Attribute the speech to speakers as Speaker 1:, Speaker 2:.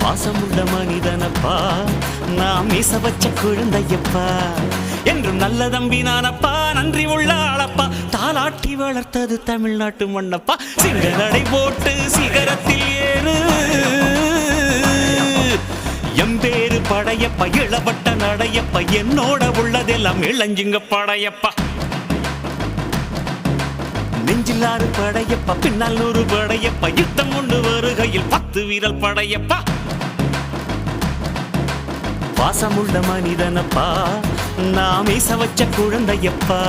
Speaker 1: பாசமுள்ள மனிதனப்பா நான் மீச வச்ச குழந்தையப்பா என்றும் நல்ல தம்பி நானப்பா நன்றி உள்ள ஆளப்பா தாலாட்டி வளர்த்தது தமிழ்நாட்டு மண்ணப்பா சிங்க நடை போட்டு சிகரத்தில் ஏறு எம்பேரு படையப்பா இளவட்ட நடையப்பா என்னோட உள்ளதெல்லாம் இளஞ்சிங்க படையப்பா நெஞ்சிலாறு படையப்பா பின்னால் 100 படையப்பா யுத்தம் கொண்டு வருகையில் 10 வீரல் படையப்பா பாசமுள்ள மனிதனப்பா நான் மீச வச்ச குழந்தையப்பா